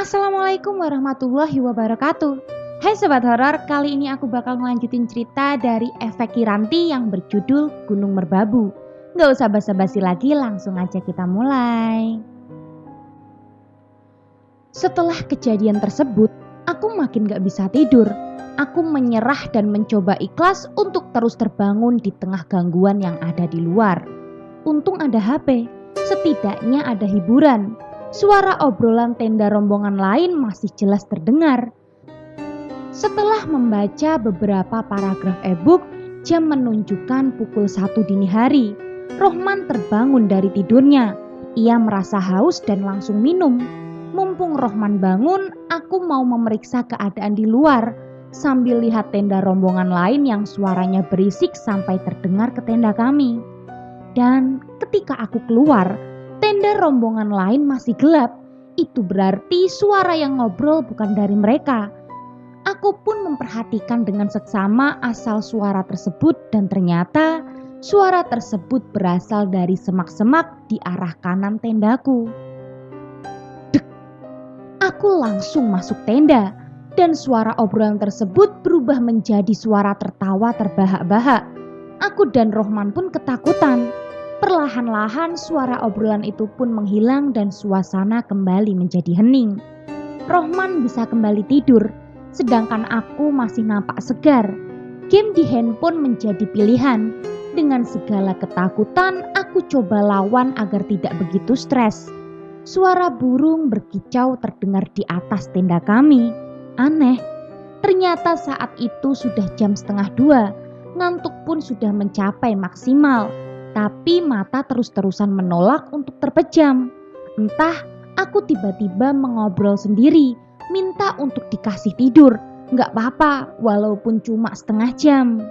Assalamualaikum warahmatullahi wabarakatuh. Hai Sobat Horor, kali ini aku bakal ngelanjutin cerita dari Efek Kiranti yang berjudul Gunung Merbabu. Gak usah basa-basi lagi, langsung aja kita mulai. Setelah kejadian tersebut, aku makin gak bisa tidur. Aku menyerah dan mencoba ikhlas untuk terus terbangun di tengah gangguan yang ada di luar. Untung ada HP, setidaknya ada hiburan. Suara obrolan tenda rombongan lain masih jelas terdengar. Setelah membaca beberapa paragraf e-book, jam menunjukkan pukul 1 dini hari. Rohman terbangun dari tidurnya. Ia merasa haus dan langsung minum. Mumpung Rohman bangun, aku mau memeriksa keadaan di luar sambil lihat tenda rombongan lain yang suaranya berisik sampai terdengar ke tenda kami. Dan ketika aku keluar, tenda rombongan lain masih gelap. Itu berarti suara yang ngobrol bukan dari mereka. Aku pun memperhatikan dengan seksama asal suara tersebut dan ternyata suara tersebut berasal dari semak-semak di arah kanan tendaku. Dek! Aku langsung masuk tenda dan suara obrolan tersebut berubah menjadi suara tertawa terbahak-bahak. Aku dan Rohman pun ketakutan. Perlahan-lahan suara obrolan itu pun menghilang dan suasana kembali menjadi hening. Rohman bisa kembali tidur, sedangkan aku masih nampak segar. Game di handphone menjadi pilihan. Dengan segala ketakutan, aku coba lawan agar tidak begitu stres. Suara burung berkicau terdengar di atas tenda kami. Aneh, ternyata saat itu sudah jam 1:30. Ngantuk pun sudah mencapai maksimal. Tapi mata terus-terusan menolak untuk terpejam. Entah, aku tiba-tiba mengobrol sendiri, minta untuk dikasih tidur. Nggak apa-apa, walaupun cuma setengah jam.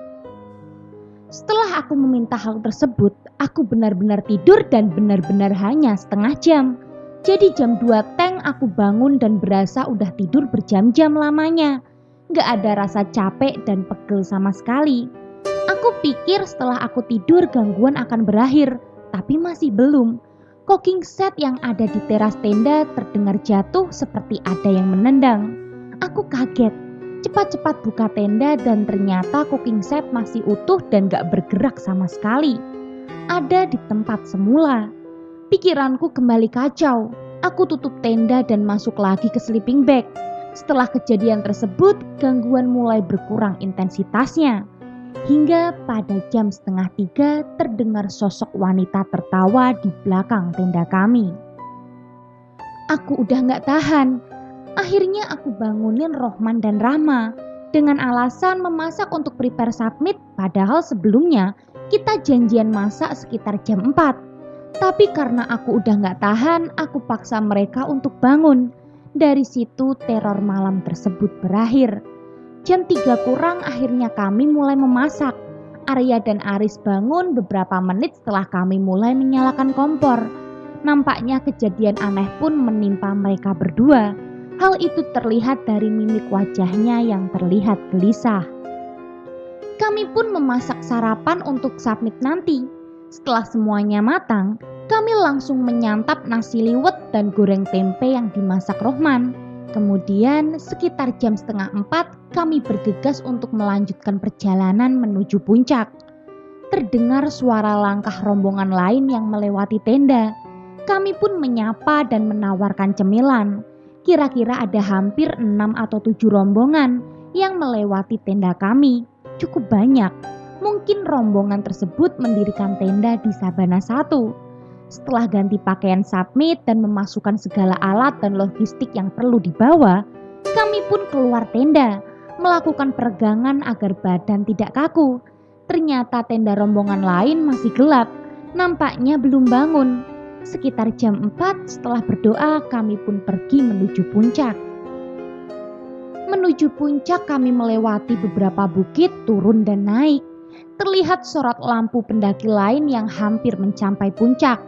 Setelah aku meminta hal tersebut, aku benar-benar tidur dan benar-benar hanya setengah jam. Jadi jam 2 teng aku bangun dan berasa udah tidur berjam-jam lamanya. Nggak ada rasa capek dan pegel sama sekali. Aku pikir setelah aku tidur gangguan akan berakhir, tapi masih belum. Cooking set yang ada di teras tenda terdengar jatuh seperti ada yang menendang. Aku kaget, cepat-cepat buka tenda dan ternyata cooking set masih utuh dan gak bergerak sama sekali. Ada di tempat semula. Pikiranku kembali kacau. Aku tutup tenda dan masuk lagi ke sleeping bag. Setelah kejadian tersebut, gangguan mulai berkurang intensitasnya. Hingga pada jam 2:30 terdengar sosok wanita tertawa di belakang tenda kami. Aku udah gak tahan. Akhirnya aku bangunin Rohman dan Rahma dengan alasan memasak untuk prepare submit, padahal sebelumnya kita janjian masak sekitar jam 4. Tapi karena aku udah gak tahan, aku paksa mereka untuk bangun. Dari situ teror malam tersebut berakhir. Jam 3 kurang akhirnya kami mulai memasak. Arya dan Aris bangun beberapa menit setelah kami mulai menyalakan kompor. Nampaknya kejadian aneh pun menimpa mereka berdua. Hal itu terlihat dari mimik wajahnya yang terlihat gelisah. Kami pun memasak sarapan untuk submit nanti. Setelah semuanya matang, kami langsung menyantap nasi liwet dan goreng tempe yang dimasak Rohman. Kemudian sekitar jam 3:30 kami bergegas untuk melanjutkan perjalanan menuju puncak. Terdengar suara langkah rombongan lain yang melewati tenda. Kami pun menyapa dan menawarkan cemilan. Kira-kira ada hampir 6 atau 7 rombongan yang melewati tenda kami. Cukup banyak. Mungkin rombongan tersebut mendirikan tenda di Sabana 1. Setelah ganti pakaian submit dan memasukkan segala alat dan logistik yang perlu dibawa, kami pun keluar tenda, melakukan peregangan agar badan tidak kaku. Ternyata tenda rombongan lain masih gelap, nampaknya belum bangun. Sekitar jam 4 setelah berdoa kami pun pergi menuju puncak. Menuju puncak kami melewati beberapa bukit, turun dan naik. Terlihat sorot lampu pendaki lain yang hampir mencapai puncak.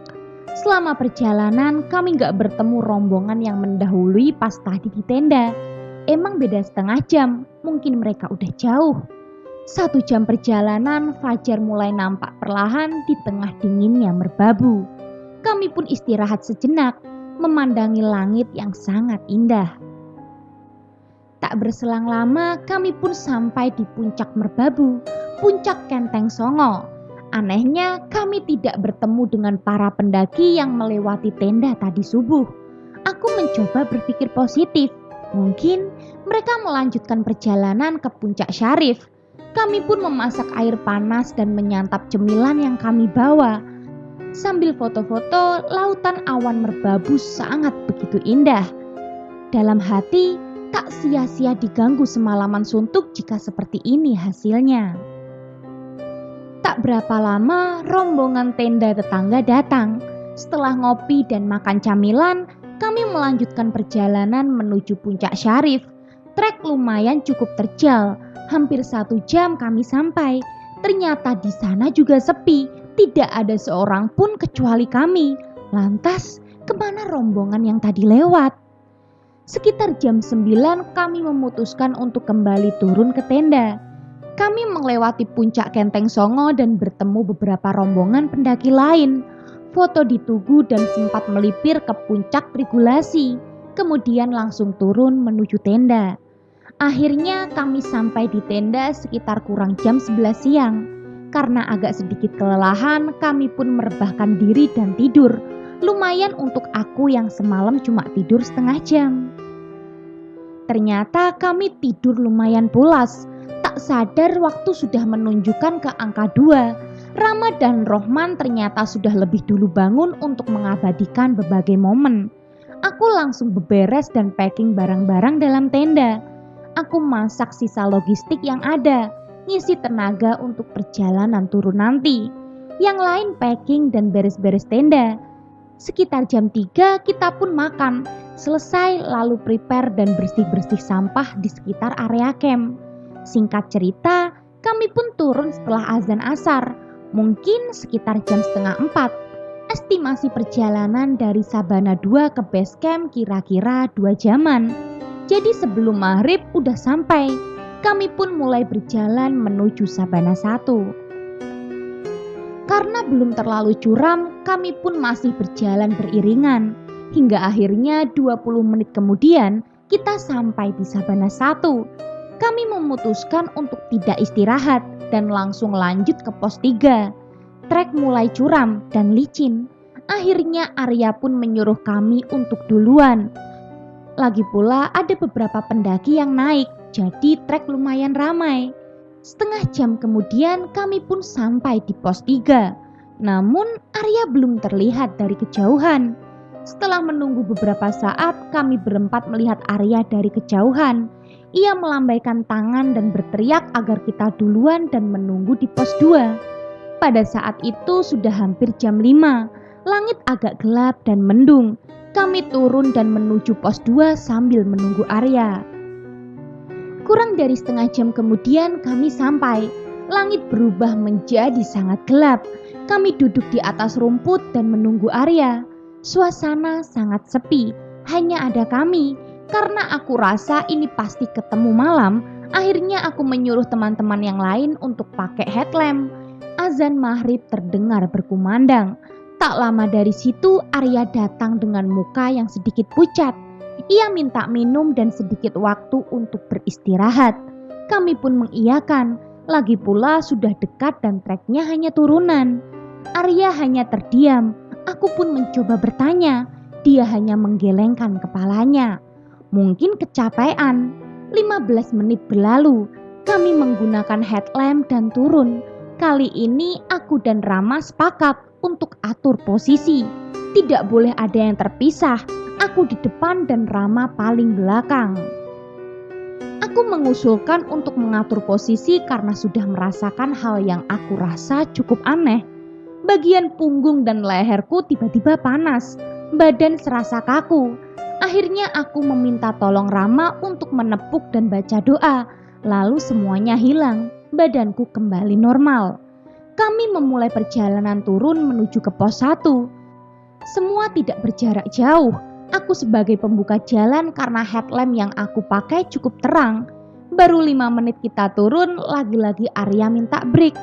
Selama perjalanan kami gak bertemu rombongan yang mendahului pas tadi di tenda. Emang beda setengah jam, mungkin mereka udah jauh. 1 jam perjalanan, fajar mulai nampak perlahan di tengah dinginnya Merbabu. Kami pun istirahat sejenak. memandangi langit yang sangat indah. Tak berselang lama kami pun sampai di puncak Merbabu, puncak Kenteng Songo. Anehnya kami tidak bertemu dengan para pendaki yang melewati tenda tadi subuh. Aku mencoba berpikir positif. Mungkin mereka melanjutkan perjalanan ke puncak Syarif. Kami pun memasak air panas dan menyantap cemilan yang kami bawa. Sambil foto-foto, lautan awan Merbabu sangat begitu indah. Dalam hati, tak sia-sia diganggu semalaman suntuk jika seperti ini hasilnya. Tak berapa lama, rombongan tenda tetangga datang. Setelah ngopi dan makan camilan, kami melanjutkan perjalanan menuju puncak Syarif. Trek lumayan cukup terjal, hampir 1 jam kami sampai. Ternyata di sana juga sepi, tidak ada seorang pun kecuali kami. Lantas, kemana rombongan yang tadi lewat? Sekitar jam 9 kami memutuskan untuk kembali turun ke tenda. Kami melewati puncak Kenteng Songo dan bertemu beberapa rombongan pendaki lain. Foto di Tugu dan sempat melipir ke puncak Trigulasi. Kemudian langsung turun menuju tenda. Akhirnya kami sampai di tenda sekitar kurang jam 11 siang. Karena agak sedikit kelelahan, kami pun merebahkan diri dan tidur. Lumayan untuk aku yang semalam cuma tidur setengah jam. Ternyata kami tidur lumayan pulas. Tak sadar waktu sudah menunjukkan ke angka 2. Rama dan Rohman ternyata sudah lebih dulu bangun untuk mengabadikan berbagai momen. Aku langsung beberes dan packing barang-barang dalam tenda. Aku masak sisa logistik yang ada, ngisi tenaga untuk perjalanan turun nanti. Yang lain packing dan beres-beres tenda. Sekitar jam 3 kita pun makan. Selesai lalu prepare dan bersih-bersih sampah di sekitar area camp. Singkat cerita, kami pun turun setelah azan asar. Mungkin sekitar jam setengah 4. Estimasi perjalanan dari Sabana 2 ke base camp kira-kira 2 jaman. Jadi sebelum maghrib udah sampai. Kami pun mulai berjalan menuju Sabana 1. Karena belum terlalu curam, kami pun masih berjalan beriringan. Hingga akhirnya 20 menit kemudian kita sampai di Sabana 1. Kami memutuskan untuk tidak istirahat dan langsung lanjut ke pos 3. Trek mulai curam dan licin. Akhirnya Arya pun menyuruh kami untuk duluan. Lagi pula ada beberapa pendaki yang naik, jadi trek lumayan ramai. Setengah jam kemudian kami pun sampai di pos 3. Namun Arya belum terlihat dari kejauhan. Setelah menunggu beberapa saat, kami berempat melihat Arya dari kejauhan. Ia melambaikan tangan dan berteriak agar kita duluan dan menunggu di pos 2. Pada saat itu sudah hampir jam 5. Langit agak gelap dan mendung. Kami turun dan menuju pos 2 sambil menunggu Arya. Kurang dari setengah jam kemudian kami sampai. Langit berubah menjadi sangat gelap. Kami duduk di atas rumput dan menunggu Arya. Suasana sangat sepi, hanya ada kami. Karena aku rasa ini pasti ketemu malam, akhirnya aku menyuruh teman-teman yang lain untuk pakai headlamp. Azan maghrib terdengar berkumandang. Tak lama dari situ Arya datang dengan muka yang sedikit pucat. Ia minta minum dan sedikit waktu untuk beristirahat. Kami pun mengiyakan. Lagi pula sudah dekat dan treknya hanya turunan. Arya hanya terdiam. Aku pun mencoba bertanya. Dia hanya menggelengkan kepalanya. Mungkin kecapean. 15 menit berlalu. Kami menggunakan headlamp dan turun. Kali ini aku dan Rama sepakat untuk atur posisi. Tidak boleh ada yang terpisah. Aku di depan dan Rama paling belakang. Aku mengusulkan untuk mengatur posisi karena sudah merasakan hal yang aku rasa cukup aneh. Bagian punggung dan leherku tiba-tiba panas. Badan serasa kaku. Akhirnya aku meminta tolong Rama untuk menepuk dan baca doa. Lalu semuanya hilang. Badanku kembali normal. Kami memulai perjalanan turun menuju ke pos 1. Semua tidak berjarak jauh. Aku sebagai pembuka jalan karena headlamp yang aku pakai cukup terang. Baru 5 menit kita turun, lagi-lagi Arya minta break.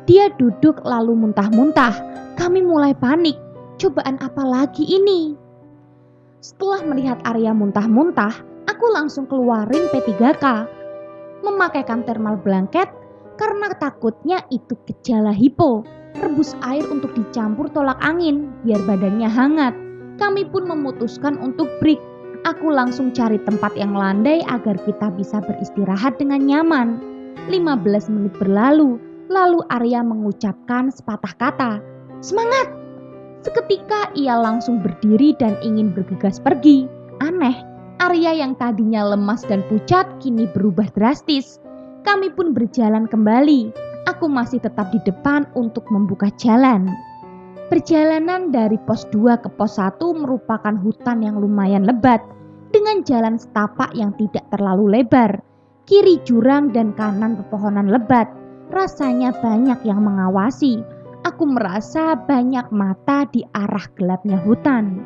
Dia duduk lalu muntah-muntah. Kami mulai panik. Cobaan apa lagi ini? Setelah melihat Arya muntah-muntah, aku langsung keluarin P3K, memakaikan thermal blanket karena takutnya itu gejala hipo. Rebus air untuk dicampur tolak angin biar badannya hangat. Kami pun memutuskan untuk break. Aku langsung cari tempat yang landai agar kita bisa beristirahat dengan nyaman. 15 menit berlalu, lalu Arya mengucapkan sepatah kata, "Semangat!" Seketika ia langsung berdiri dan ingin bergegas pergi. Aneh, Arya yang tadinya lemas dan pucat kini berubah drastis. Kami pun berjalan kembali. Aku masih tetap di depan untuk membuka jalan. Perjalanan dari pos 2 ke pos 1 merupakan hutan yang lumayan lebat, dengan jalan setapak yang tidak terlalu lebar. Kiri jurang dan kanan pepohonan lebat. Rasanya banyak yang mengawasi. Aku merasa banyak mata di arah gelapnya hutan.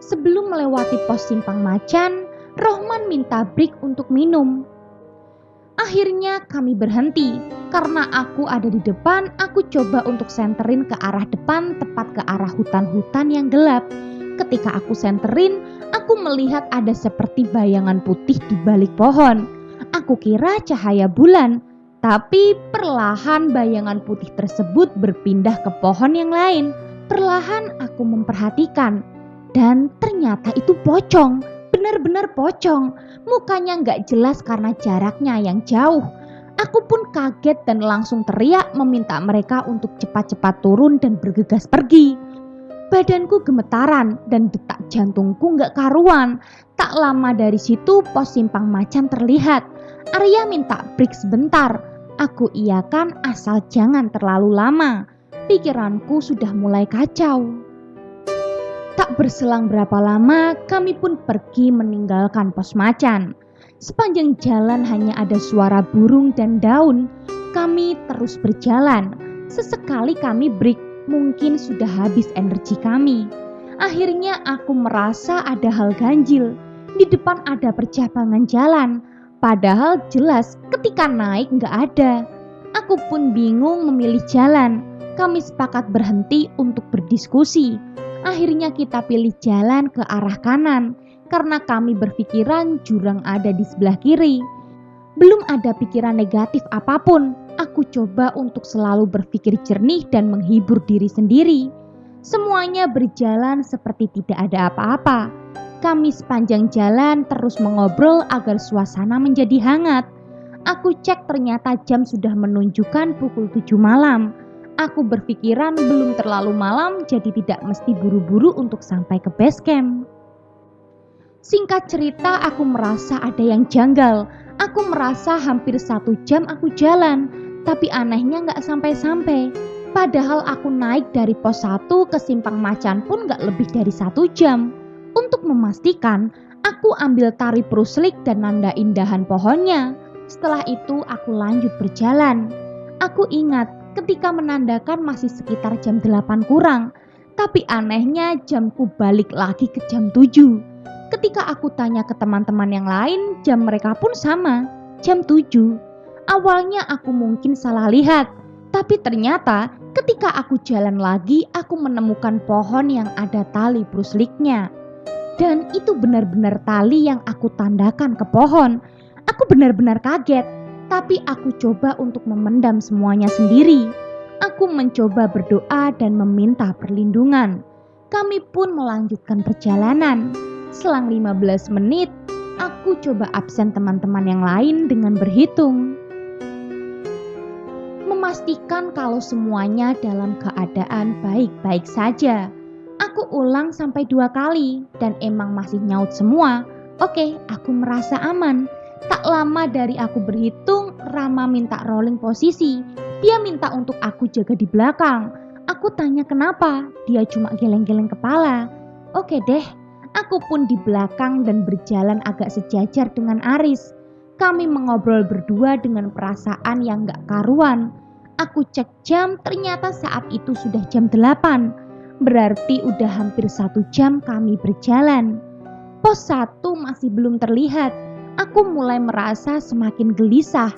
Sebelum melewati pos Simpang Macan, Rohman minta break untuk minum. Akhirnya kami berhenti. Karena aku ada di depan, aku coba untuk senterin ke arah depan, tepat ke arah hutan-hutan yang gelap. Ketika aku senterin, aku melihat ada seperti bayangan putih di balik pohon. Aku kira cahaya bulan. Tapi perlahan bayangan putih tersebut berpindah ke pohon yang lain. Perlahan aku memperhatikan. Dan ternyata itu pocong. Benar-benar pocong. Mukanya gak jelas karena jaraknya yang jauh. Aku pun kaget dan langsung teriak meminta mereka untuk cepat-cepat turun dan bergegas pergi. Badanku gemetaran dan detak jantungku gak karuan. Tak lama dari situ pos Simpang Macan terlihat. Arya minta break sebentar. Aku iakan asal jangan terlalu lama. Pikiranku sudah mulai kacau. Tak berselang berapa lama, kami pun pergi meninggalkan pos Macan. Sepanjang jalan hanya ada suara burung dan daun. Kami terus berjalan. Sesekali kami break, mungkin sudah habis energi kami. Akhirnya aku merasa ada hal ganjil. Di depan ada percabangan jalan. Padahal jelas ketika naik gak ada. Aku pun bingung memilih jalan. Kami sepakat berhenti untuk berdiskusi. Akhirnya kita pilih jalan ke arah kanan. Karena kami berpikiran jurang ada di sebelah kiri. Belum ada pikiran negatif apapun. Aku coba untuk selalu berpikir jernih dan menghibur diri sendiri. Semuanya berjalan seperti tidak ada apa-apa. Kami sepanjang jalan terus mengobrol agar suasana menjadi hangat. Aku cek ternyata jam sudah menunjukkan pukul 7 malam. Aku berpikiran belum terlalu malam jadi tidak mesti buru-buru untuk sampai ke base camp. Singkat cerita aku merasa ada yang janggal. Aku merasa hampir 1 jam aku jalan. Tapi anehnya gak sampai-sampai. Padahal aku naik dari pos 1 ke Simpang Macan pun gak lebih dari 1 jam. Untuk memastikan, aku ambil tali pruslik dan nandain dahan pohonnya. Setelah itu aku lanjut berjalan. Aku ingat ketika menandakan masih sekitar jam 8 kurang. Tapi anehnya jamku balik lagi ke jam 7. Ketika aku tanya ke teman-teman yang lain, jam mereka pun sama, jam 7. Awalnya aku mungkin salah lihat. Tapi ternyata ketika aku jalan lagi, aku menemukan pohon yang ada tali prusliknya. Dan itu benar-benar tali yang aku tandakan ke pohon. Aku benar-benar kaget, tapi aku coba untuk memendam semuanya sendiri. Aku mencoba berdoa dan meminta perlindungan. Kami pun melanjutkan perjalanan. Selang 15 menit, aku coba absen teman-teman yang lain dengan berhitung. Memastikan kalau semuanya dalam keadaan baik-baik saja. Aku ulang sampai 2 kali dan emang masih nyaut semua. Oke, aku merasa aman. Tak lama dari aku berhitung, Rama minta rolling posisi. Dia minta untuk aku jaga di belakang. Aku tanya kenapa, dia cuma geleng-geleng kepala. Oke deh, aku pun di belakang dan berjalan agak sejajar dengan Aris. Kami mengobrol berdua dengan perasaan yang gak karuan. Aku cek jam, ternyata saat itu sudah jam 8. Berarti udah hampir 1 jam kami berjalan. Pos 1 masih belum terlihat. Aku mulai merasa semakin gelisah.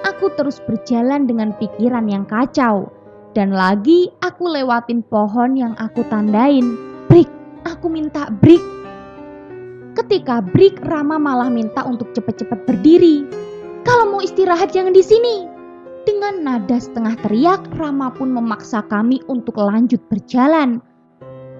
Aku terus berjalan dengan pikiran yang kacau. Dan lagi aku lewatin pohon yang aku tandain. Break, aku aku minta break. Ketika break, Rama malah minta untuk cepat-cepat berdiri. Kalau mau istirahat jangan di sini. Dengan nada setengah teriak, Rama pun memaksa kami untuk lanjut berjalan.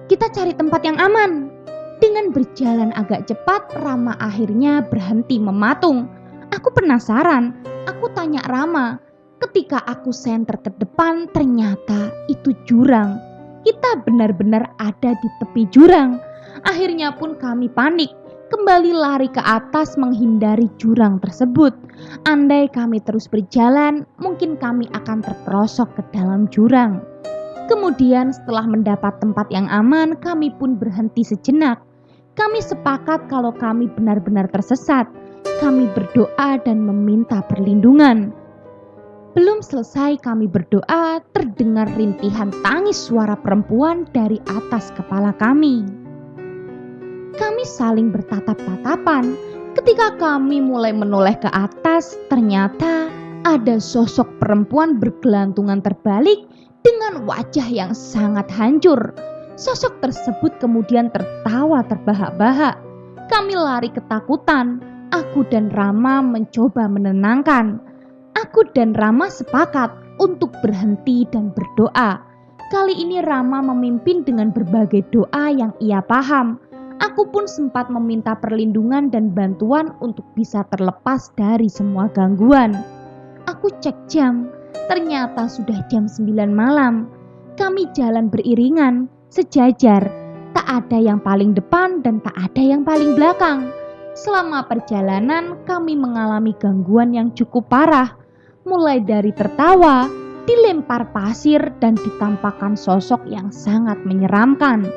Kita cari tempat yang aman. Dengan berjalan agak cepat, Rama akhirnya berhenti mematung. Aku penasaran. Aku tanya Rama. Ketika aku senter ke depan, ternyata itu jurang. Kita benar-benar ada di tepi jurang. Akhirnya pun kami panik. Kembali lari ke atas menghindari jurang tersebut. Andai kami terus berjalan, mungkin kami akan terperosok ke dalam jurang. Kemudian setelah mendapat tempat yang aman, kami pun berhenti sejenak. Kami sepakat kalau kami benar-benar tersesat. Kami berdoa dan meminta perlindungan. Belum selesai kami berdoa, terdengar rintihan tangis suara perempuan dari atas kepala kami. Kami saling bertatap-tatapan. Ketika kami mulai menoleh ke atas, ternyata ada sosok perempuan bergelantungan terbalik dengan wajah yang sangat hancur. Sosok tersebut kemudian tertawa terbahak-bahak. Kami lari ketakutan. Aku dan Rama mencoba menenangkan. Aku dan Rama sepakat untuk berhenti dan berdoa. Kali ini Rama memimpin dengan berbagai doa yang ia paham. Aku pun sempat meminta perlindungan dan bantuan untuk bisa terlepas dari semua gangguan. Aku cek jam, ternyata sudah jam 9 malam. Kami jalan beriringan, sejajar. Tak ada yang paling depan dan tak ada yang paling belakang. Selama perjalanan kami mengalami gangguan yang cukup parah. Mulai dari tertawa, dilempar pasir dan ditampakkan sosok yang sangat menyeramkan.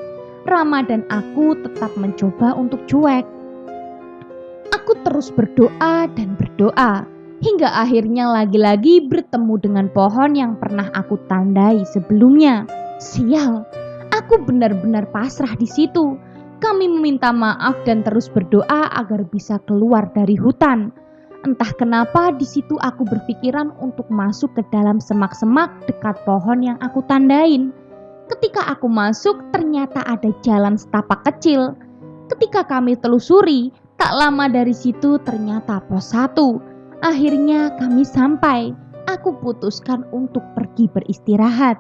Rama dan aku tetap mencoba untuk cuek. Aku terus berdoa dan berdoa, hingga akhirnya lagi-lagi bertemu dengan pohon yang pernah aku tandai sebelumnya. Sial, aku benar-benar pasrah di situ. Kami meminta maaf dan terus berdoa agar bisa keluar dari hutan. Entah kenapa di situ aku berpikiran untuk masuk ke dalam semak-semak dekat pohon yang aku tandain. Ketika aku masuk, ternyata ada jalan setapak kecil. Ketika kami telusuri, tak lama dari situ ternyata pos 1. Akhirnya kami sampai. Aku putuskan untuk pergi beristirahat.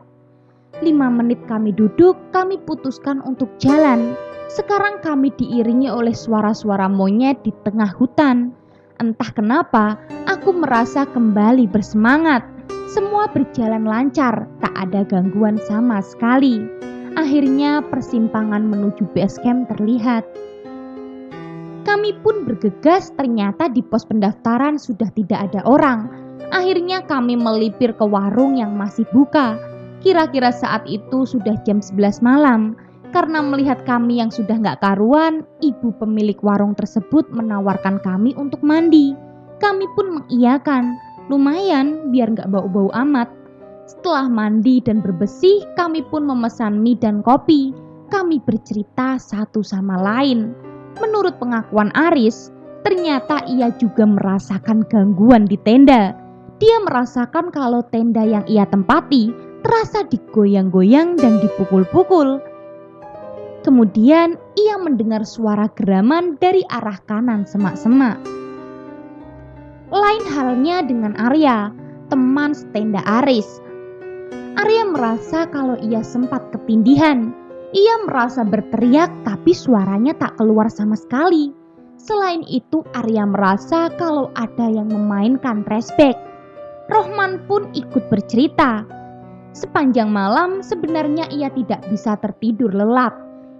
5 menit kami duduk, kami putuskan untuk jalan. Sekarang kami diiringi oleh suara-suara monyet di tengah hutan. Entah kenapa, aku merasa kembali bersemangat. Semua berjalan lancar, tak ada gangguan sama sekali. Akhirnya persimpangan menuju base camp terlihat. Kami pun bergegas, ternyata di pos pendaftaran sudah tidak ada orang. Akhirnya kami melipir ke warung yang masih buka. Kira-kira saat itu sudah jam 11 malam. Karena melihat kami yang sudah gak karuan, ibu pemilik warung tersebut menawarkan kami untuk mandi. Kami pun mengiyakan. Lumayan biar gak bau-bau amat. Setelah mandi dan berbesih, kami pun memesan mie dan kopi. Kami bercerita satu sama lain. Menurut pengakuan Aris, ternyata ia juga merasakan gangguan di tenda. Dia merasakan kalau tenda yang ia tempati terasa digoyang-goyang dan dipukul-pukul. Kemudian ia mendengar suara geraman dari arah kanan semak-semak. Lain halnya dengan Arya, teman setenda Aris. Arya merasa kalau ia sempat ketindihan. Ia merasa berteriak tapi suaranya tak keluar sama sekali. Selain itu Arya merasa kalau ada yang memainkan flashback. Rohman pun ikut bercerita. Sepanjang malam sebenarnya ia tidak bisa tertidur lelap.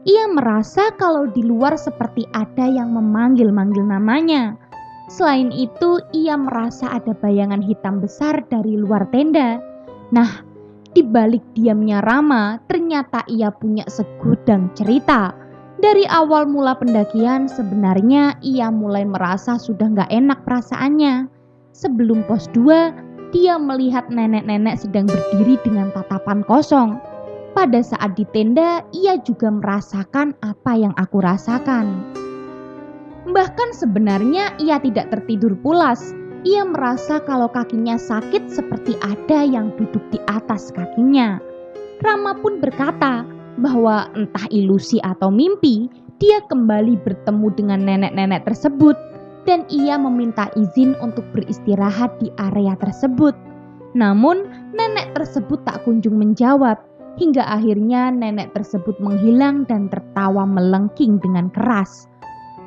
Ia merasa kalau di luar seperti ada yang memanggil-manggil namanya. Selain itu, ia merasa ada bayangan hitam besar dari luar tenda. Nah, di balik diamnya Rama, ternyata ia punya segudang cerita. Dari awal mula pendakian, sebenarnya ia mulai merasa sudah gak enak perasaannya. Sebelum pos 2, dia melihat nenek-nenek sedang berdiri dengan tatapan kosong. Pada saat di tenda, ia juga merasakan apa yang aku rasakan. Bahkan sebenarnya ia tidak tertidur pulas. Ia merasa kalau kakinya sakit seperti ada yang duduk di atas kakinya. Rama pun berkata, bahwa entah ilusi atau mimpi, dia kembali bertemu dengan nenek-nenek tersebut dan ia meminta izin untuk beristirahat di area tersebut. Namun, nenek tersebut tak kunjung menjawab, hingga akhirnya nenek tersebut menghilang dan tertawa melengking dengan keras.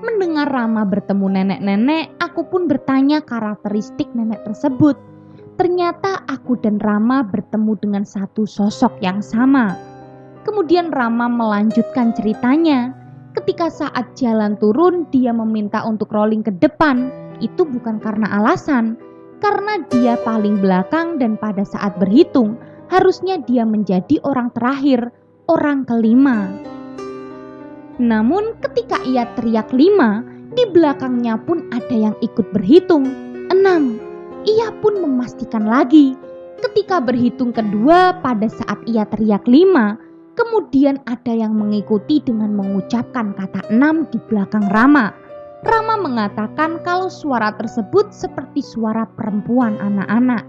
Mendengar Rama bertemu nenek-nenek, aku pun bertanya karakteristik nenek tersebut. Ternyata aku dan Rama bertemu dengan satu sosok yang sama. Kemudian Rama melanjutkan ceritanya. Ketika saat jalan turun, dia meminta untuk rolling ke depan. Itu bukan karena alasan, karena dia paling belakang dan pada saat berhitung, harusnya dia menjadi orang terakhir, orang kelima. Namun ketika ia teriak 5, di belakangnya pun ada yang ikut berhitung 6. Ia pun memastikan lagi. Ketika berhitung kedua pada saat ia teriak 5, kemudian ada yang mengikuti dengan mengucapkan kata 6 di belakang Rama. Rama mengatakan kalau suara tersebut seperti suara perempuan anak-anak.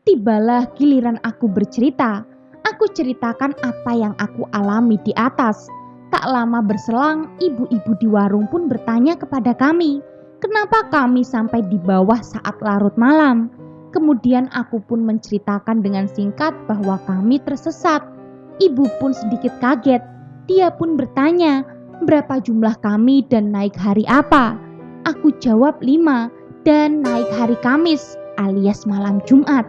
Tibalah giliran aku bercerita. Aku ceritakan apa yang aku alami di atas. Tak lama berselang, ibu-ibu di warung pun bertanya kepada kami, kenapa kami sampai di bawah saat larut malam. Kemudian aku pun menceritakan dengan singkat bahwa kami tersesat. Ibu pun sedikit kaget. Dia pun bertanya, berapa jumlah kami dan naik hari apa? Aku jawab 5 dan naik hari Kamis alias malam Jumat.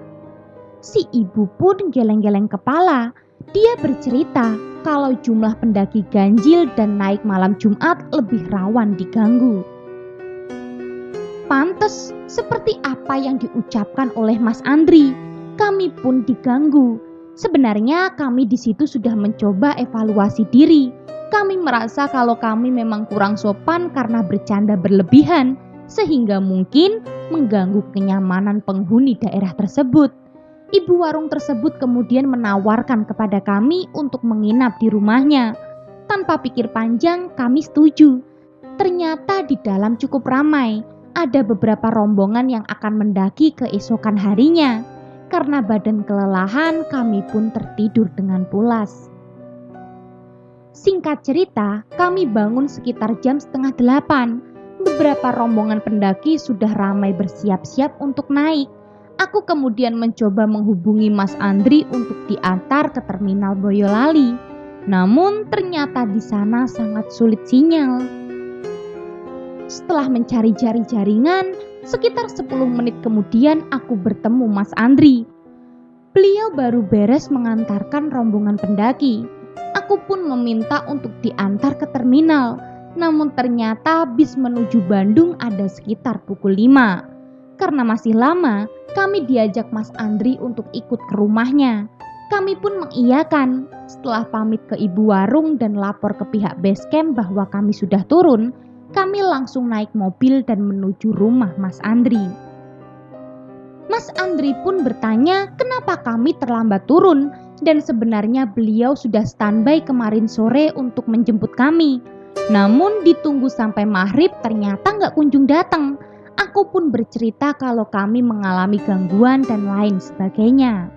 Si ibu pun geleng-geleng kepala. Dia bercerita kalau jumlah pendaki ganjil dan naik malam Jumat lebih rawan diganggu. Pantes seperti apa yang diucapkan oleh Mas Andri, kami pun diganggu. Sebenarnya kami di situ sudah mencoba evaluasi diri. Kami merasa kalau kami memang kurang sopan karena bercanda berlebihan, sehingga mungkin mengganggu kenyamanan penghuni daerah tersebut. Ibu warung tersebut kemudian menawarkan kepada kami untuk menginap di rumahnya. Tanpa pikir panjang, kami setuju. Ternyata di dalam cukup ramai. Ada beberapa rombongan yang akan mendaki keesokan harinya. Karena badan kelelahan, kami pun tertidur dengan pulas. Singkat cerita, kami bangun sekitar jam 7:30. Beberapa rombongan pendaki sudah ramai bersiap-siap untuk naik. Aku kemudian mencoba menghubungi Mas Andri untuk diantar ke terminal Boyolali. Namun ternyata di sana sangat sulit sinyal. Setelah mencari-cari jaringan, sekitar 10 menit kemudian aku bertemu Mas Andri. Beliau baru beres mengantarkan rombongan pendaki. Aku pun meminta untuk diantar ke terminal. Namun ternyata bis menuju Bandung ada sekitar pukul 5. Karena masih lama, kami diajak Mas Andri untuk ikut ke rumahnya. Kami pun mengiyakan. Setelah pamit ke ibu warung dan lapor ke pihak base camp bahwa kami sudah turun, kami langsung naik mobil dan menuju rumah Mas Andri. Mas Andri pun bertanya kenapa kami terlambat turun dan sebenarnya beliau sudah standby kemarin sore untuk menjemput kami. Namun ditunggu sampai maghrib ternyata nggak kunjung datang. Aku pun bercerita kalau kami mengalami gangguan dan lain sebagainya.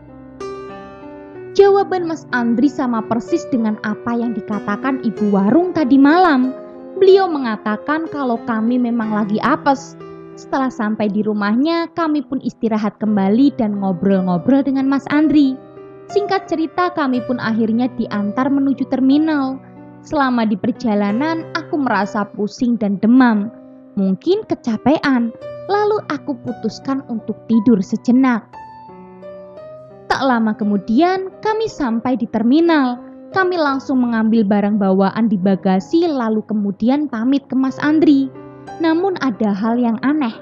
Jawaban Mas Andri sama persis dengan apa yang dikatakan ibu warung tadi malam. Beliau mengatakan kalau kami memang lagi apes. Setelah sampai di rumahnya, kami pun istirahat kembali dan ngobrol-ngobrol dengan Mas Andri. Singkat cerita, kami pun akhirnya diantar menuju terminal. Selama di perjalanan, aku merasa pusing dan demam. Mungkin kecapean, lalu aku putuskan untuk tidur sejenak. Tak lama kemudian, kami sampai di terminal. Kami langsung mengambil barang bawaan di bagasi lalu kemudian pamit ke Mas Andri. Namun ada hal yang aneh.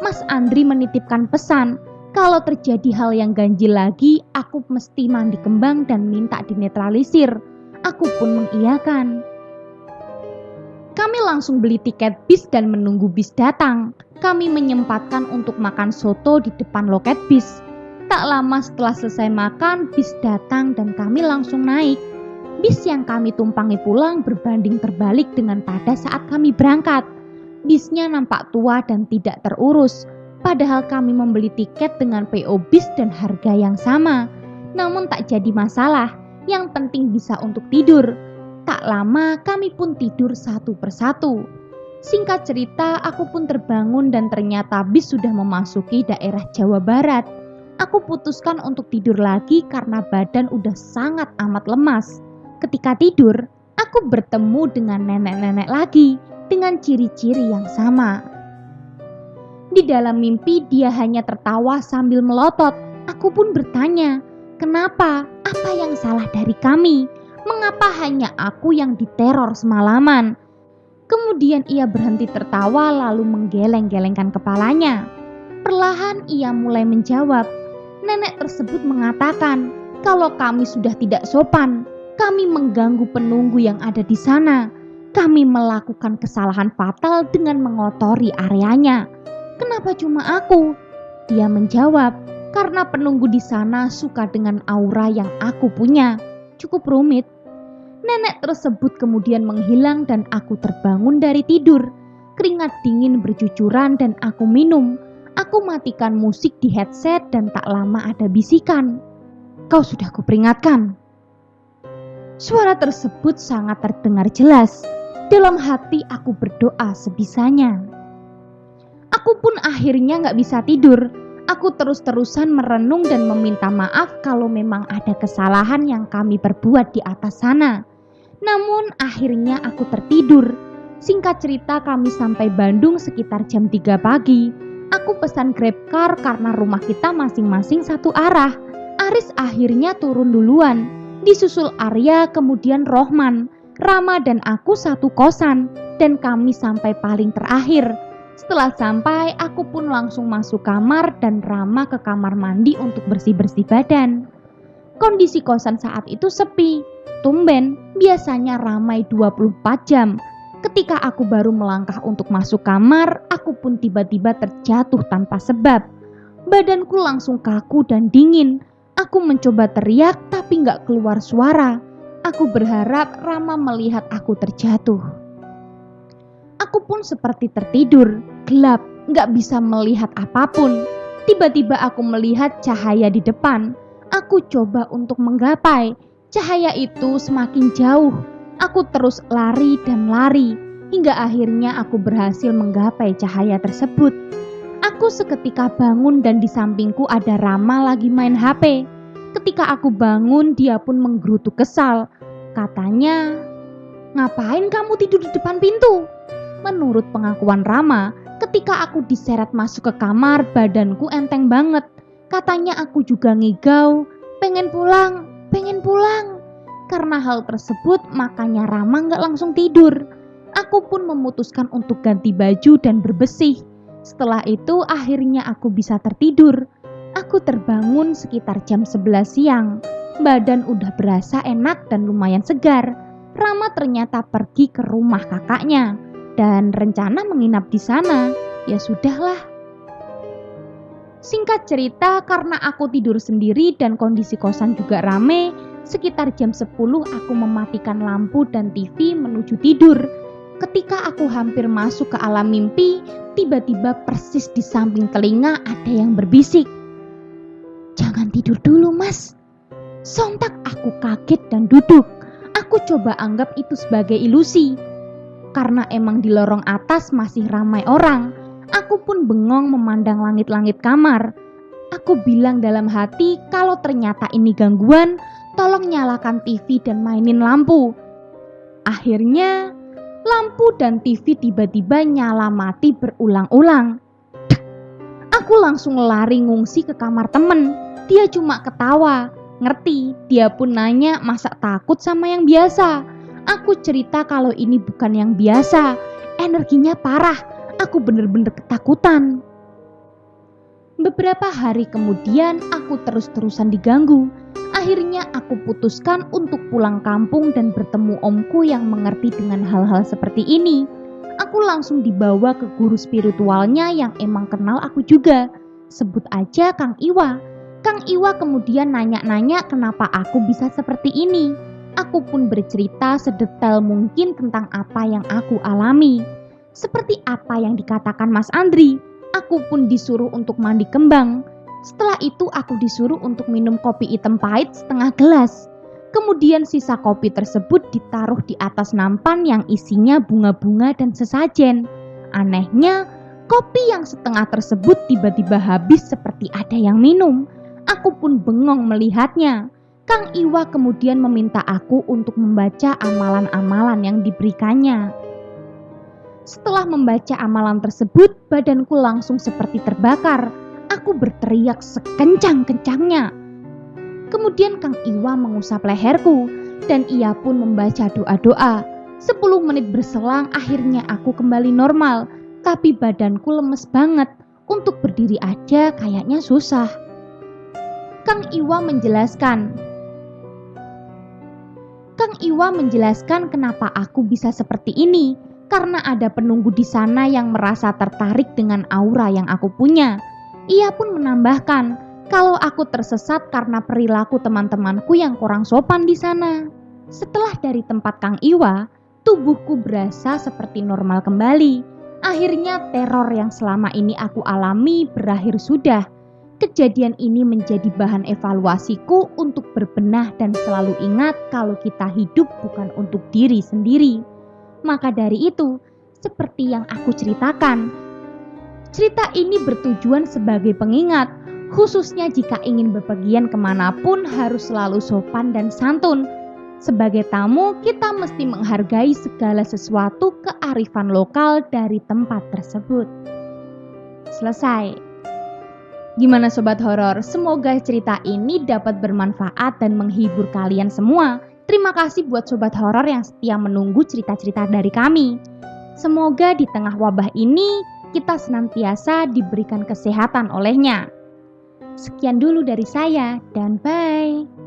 Mas Andri menitipkan pesan, kalau terjadi hal yang ganjil lagi, aku mesti mandi kembang dan minta dinetralisir. Aku pun mengiyakan. Kami langsung beli tiket bis dan menunggu bis datang. Kami menyempatkan untuk makan soto di depan loket bis. Tak lama setelah selesai makan, bis datang dan kami langsung naik. Bis yang kami tumpangi pulang berbanding terbalik dengan pada saat kami berangkat. Bisnya nampak tua dan tidak terurus, padahal kami membeli tiket dengan PO bis dan harga yang sama. Namun tak jadi masalah, Yang penting bisa untuk tidur. Tak lama kami pun tidur satu persatu. Singkat cerita, aku pun terbangun dan ternyata bis sudah memasuki daerah Jawa Barat. Aku putuskan untuk tidur lagi karena badan udah sangat amat lemas. Ketika tidur, aku bertemu dengan nenek-nenek lagi dengan ciri-ciri yang sama. Di dalam mimpi dia hanya tertawa sambil melotot. Aku pun bertanya, kenapa? Apa yang salah dari kami? Mengapa hanya aku yang diteror semalaman? Kemudian ia berhenti tertawa lalu menggeleng-gelengkan kepalanya. Perlahan ia mulai menjawab. Nenek tersebut mengatakan, kalau kami sudah tidak sopan, kami mengganggu penunggu yang ada di sana. Kami melakukan kesalahan fatal dengan mengotori areanya. Kenapa cuma aku? Dia menjawab, karena penunggu di sana suka dengan aura yang aku punya. Cukup rumit. Nenek tersebut kemudian menghilang dan aku terbangun dari tidur. Keringat dingin bercucuran dan aku minum. Aku matikan musik di headset dan tak lama ada bisikan. Kau sudah kuperingatkan. Suara tersebut sangat terdengar jelas. Dalam hati aku berdoa sebisanya. Aku pun akhirnya gak bisa tidur. Aku terus-terusan merenung dan meminta maaf kalau memang ada kesalahan yang kami perbuat di atas sana. Namun akhirnya aku tertidur. Singkat cerita kami sampai Bandung sekitar jam 3 pagi. Aku pesan GrabCar karena rumah kita masing-masing satu arah. Aris akhirnya turun duluan. Disusul Arya, kemudian Rohman, Rama dan aku satu kosan. Dan kami sampai paling terakhir. Setelah sampai, aku pun langsung masuk kamar dan Rama ke kamar mandi untuk bersih-bersih badan. Kondisi kosan saat itu sepi. Tumben, biasanya ramai 24 jam. Ketika aku baru melangkah untuk masuk kamar, aku pun tiba-tiba terjatuh tanpa sebab. Badanku langsung kaku dan dingin. Aku mencoba teriak tapi gak keluar suara. Aku berharap Rama melihat aku terjatuh. Aku pun seperti tertidur, gelap, gak bisa melihat apapun. Tiba-tiba aku melihat cahaya di depan. Aku coba untuk menggapai. Cahaya itu semakin jauh. Aku terus lari dan lari, hingga akhirnya aku berhasil menggapai cahaya tersebut. Aku seketika bangun dan di sampingku ada Rama lagi main HP. Ketika aku bangun, dia pun menggerutu kesal. Katanya, ngapain kamu tidur di depan pintu? Menurut pengakuan Rama, ketika aku diseret masuk ke kamar, badanku enteng banget. Katanya aku juga ngigau, pengen pulang. Karena hal tersebut, makanya Rama gak langsung tidur. Aku pun memutuskan untuk ganti baju dan berbesih. Setelah itu, akhirnya aku bisa tertidur. Aku terbangun sekitar jam 11 siang. Badan udah berasa enak dan lumayan segar. Rama ternyata pergi ke rumah kakaknya. Dan rencana menginap di sana, ya sudahlah. Singkat cerita, karena aku tidur sendiri dan kondisi kosan juga rame, sekitar jam 10 aku mematikan lampu dan TV menuju tidur. Ketika aku hampir masuk ke alam mimpi, tiba-tiba persis di samping telinga ada yang berbisik. Jangan tidur dulu, Mas. Sontak aku kaget dan duduk. Aku coba anggap itu sebagai ilusi. Karena emang di lorong atas masih ramai orang, aku pun bengong memandang langit-langit kamar. Aku bilang dalam hati kalau ternyata ini gangguan, tolong nyalakan TV dan mainin lampu. Akhirnya, lampu dan TV tiba-tiba nyala mati berulang-ulang. Aku langsung lari ngungsi ke kamar temen. Dia cuma ketawa, ngerti. Dia pun nanya masa takut sama yang biasa. Aku cerita kalau ini bukan yang biasa, energinya parah, aku bener-bener ketakutan. Beberapa hari kemudian aku terus-terusan diganggu. Akhirnya aku putuskan untuk pulang kampung dan bertemu omku yang mengerti dengan hal-hal seperti ini. Aku langsung dibawa ke guru spiritualnya yang emang kenal aku juga. Sebut aja Kang Iwa. Kang Iwa kemudian nanya-nanya kenapa aku bisa seperti ini. Aku pun bercerita sedetail mungkin tentang apa yang aku alami. Seperti apa yang dikatakan Mas Andri, aku pun disuruh untuk mandi kembang. Setelah itu aku disuruh untuk minum kopi hitam pahit setengah gelas. Kemudian sisa kopi tersebut ditaruh di atas nampan yang isinya bunga-bunga dan sesajen. Anehnya, kopi yang setengah tersebut tiba-tiba habis seperti ada yang minum. Aku pun bengong melihatnya. Kang Iwa kemudian meminta aku untuk membaca amalan-amalan yang diberikannya. Setelah membaca amalan tersebut, badanku langsung seperti terbakar. Aku berteriak sekencang-kencangnya. Kemudian Kang Iwa mengusap leherku dan ia pun membaca doa-doa. 10 menit berselang akhirnya aku kembali normal, tapi badanku lemes banget. Untuk berdiri aja kayaknya susah. Kang Iwa menjelaskan kenapa aku bisa seperti ini. Karena ada penunggu di sana yang merasa tertarik dengan aura yang aku punya. Ia pun menambahkan kalau aku tersesat karena perilaku teman-temanku yang kurang sopan di sana. Setelah dari tempat Kang Iwa, tubuhku berasa seperti normal kembali. Akhirnya teror yang selama ini aku alami berakhir sudah. Kejadian ini menjadi bahan evaluasiku untuk berbenah dan selalu ingat kalau kita hidup bukan untuk diri sendiri. Maka dari itu, seperti yang aku ceritakan, cerita ini bertujuan sebagai pengingat, khususnya jika ingin bepergian kemanapun harus selalu sopan dan santun. Sebagai tamu, kita mesti menghargai segala sesuatu kearifan lokal dari tempat tersebut. Selesai. Gimana Sobat Horor? Semoga cerita ini dapat bermanfaat dan menghibur kalian semua. Terima kasih buat Sobat Horor yang setia menunggu cerita-cerita dari kami. Semoga di tengah wabah ini kita senantiasa diberikan kesehatan olehnya. Sekian dulu dari saya dan bye.